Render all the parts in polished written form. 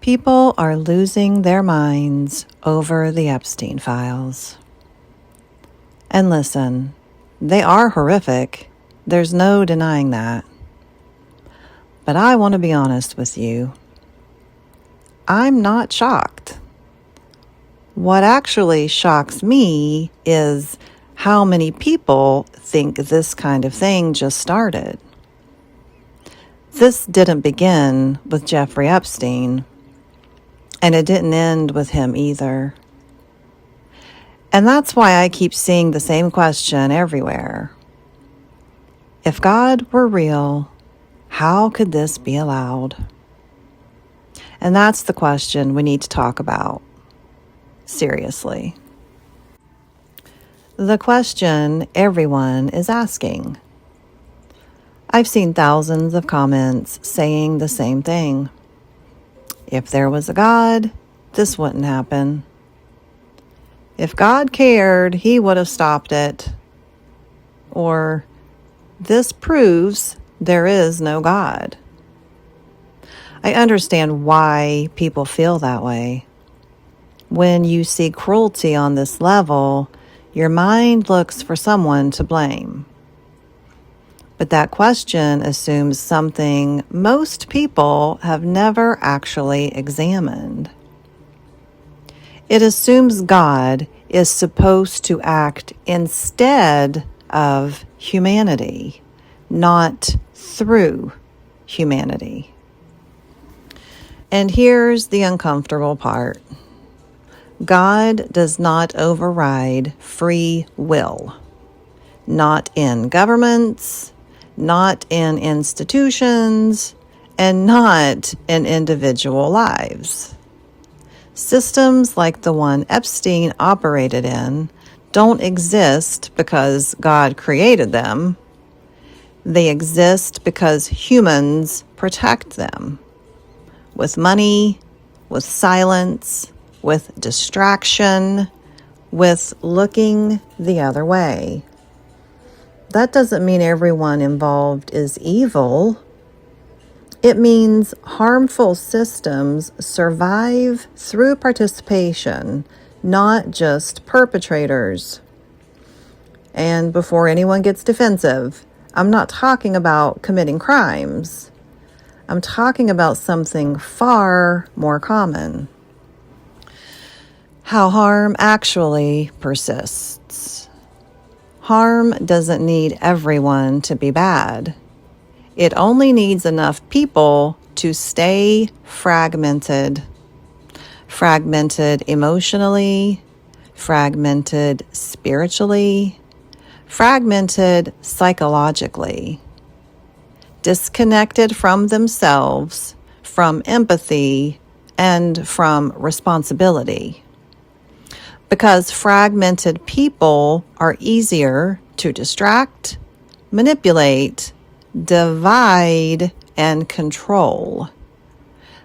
People are losing their minds over the Epstein files. And listen, they are horrific. There's no denying that. But I want to be honest with you. I'm not shocked. What actually shocks me is how many people think this kind of thing just started. This didn't begin with Jeffrey Epstein, and it didn't end with him either. And that's why I keep seeing the same question everywhere. If God were real, how could this be allowed? And that's the question we need to talk about. Seriously. The question everyone is asking. I've seen thousands of comments saying the same thing. If there was a God, this wouldn't happen. If God cared, he would have stopped it. Or, this proves there is no God. I understand why people feel that way. When you see cruelty on this level, your mind looks for someone to blame. But that question assumes something most people have never actually examined. It assumes God is supposed to act instead of humanity, not through humanity. And here's the uncomfortable part. God does not override free will. Not in governments, not in institutions, and not in individual lives. Systems like the one Epstein operated in don't exist because God created them. They exist because humans protect them. With money, with silence, with distraction, with looking the other way. That doesn't mean everyone involved is evil. It means harmful systems survive through participation, not just perpetrators. And before anyone gets defensive, I'm not talking about committing crimes. I'm talking about something far more common. How harm actually persists. Harm doesn't need everyone to be bad. It only needs enough people to stay fragmented. Fragmented emotionally, fragmented spiritually, fragmented psychologically. Disconnected from themselves, from empathy, and from responsibility. Because fragmented people are easier to distract, manipulate, divide, and control.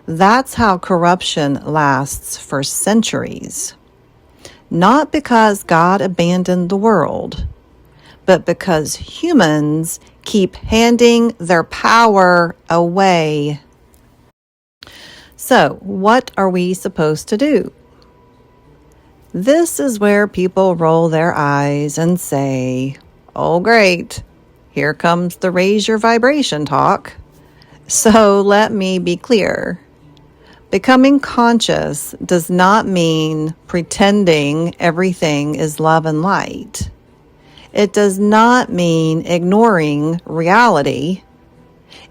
That's how corruption lasts for centuries. Not because God abandoned the world, but because humans keep handing their power away. So, what are we supposed to do? This is where people roll their eyes and say, "Oh, great, here comes the raise your vibration talk." So let me be clear. Becoming conscious does not mean pretending everything is love and light. It does not mean ignoring reality.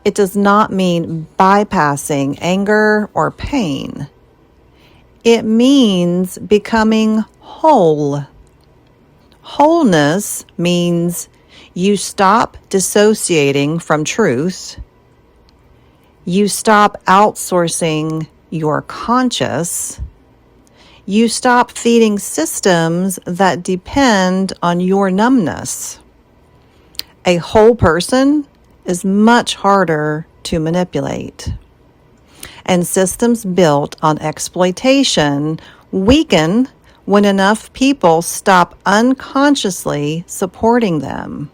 It does not mean bypassing anger or pain. It means becoming whole. Wholeness means you stop dissociating from truth. You stop outsourcing your conscious. You stop feeding systems that depend on your numbness. A whole person is much harder to manipulate. And systems built on exploitation weaken when enough people stop unconsciously supporting them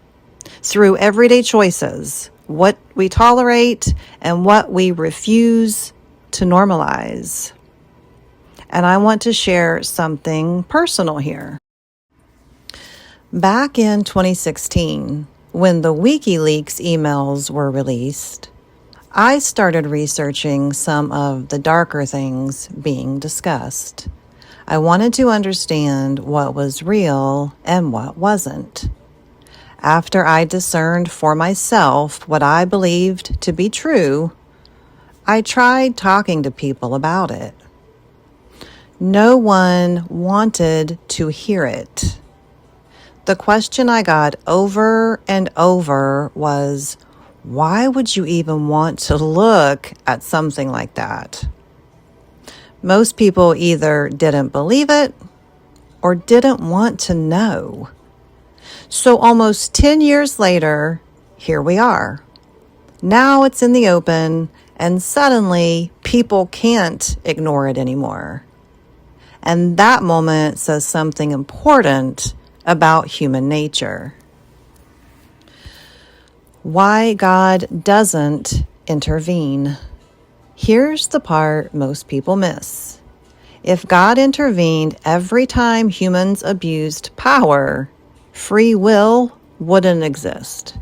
through everyday choices, what we tolerate and what we refuse to normalize. And I want to share something personal here. Back in 2016, when the WikiLeaks emails were released, I started researching some of the darker things being discussed. I wanted to understand what was real and what wasn't. After I discerned for myself what I believed to be true, I tried talking to people about it. No one wanted to hear it. The question I got over and over was, why would you even want to look at something like that? Most people either didn't believe it or didn't want to know. So almost 10 years later, here we are. Now it's in the open, and suddenly people can't ignore it anymore. And that moment says something important about human nature. Why God doesn't intervene. Here's the part most people miss. If God intervened every time humans abused power, free will wouldn't exist.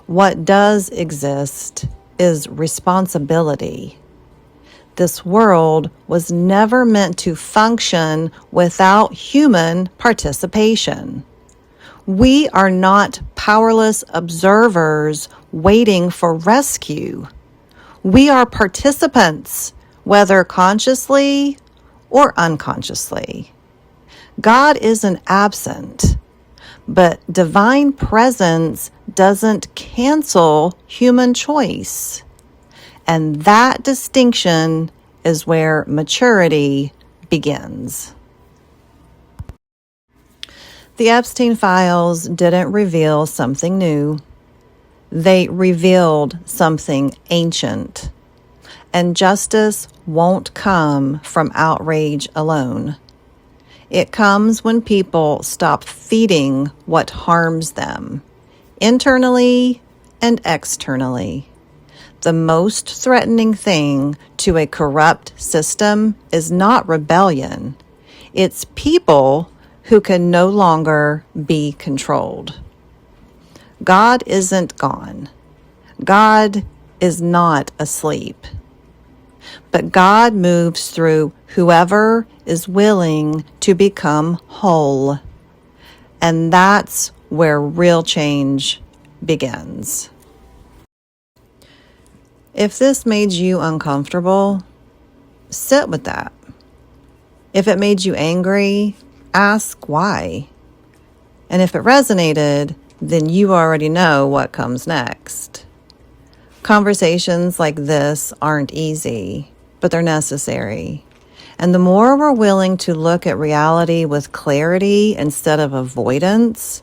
What does exist is responsibility. This world was never meant to function without human participation. We are not powerless observers waiting for rescue. We are participants, whether consciously or unconsciously. God isn't absent, but divine presence doesn't cancel human choice. And that distinction is where maturity begins. The Epstein files didn't reveal something new. They revealed something ancient. And justice won't come from outrage alone. It comes when people stop feeding what harms them, internally and externally. The most threatening thing to a corrupt system is not rebellion. It's people who can no longer be controlled. God isn't gone. God is not asleep. But God moves through whoever is willing to become whole. And that's where real change begins. If this made you uncomfortable, sit with that. If it made you angry, ask why. And if it resonated, then you already know what comes next. Conversations like this aren't easy, but they're necessary. And the more we're willing to look at reality with clarity instead of avoidance,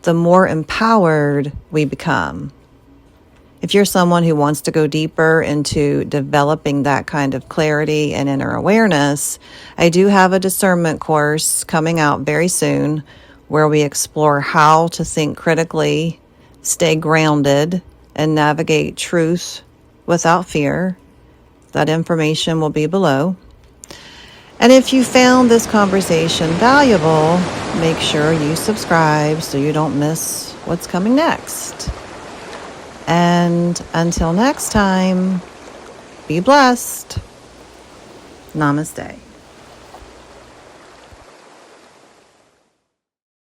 the more empowered we become. If you're someone who wants to go deeper into developing that kind of clarity and inner awareness, I do have a discernment course coming out very soon where we explore how to think critically, stay grounded, and navigate truth without fear. That information will be below. And if you found this conversation valuable, make sure you subscribe so you don't miss what's coming next. And until next time, be blessed. Namaste.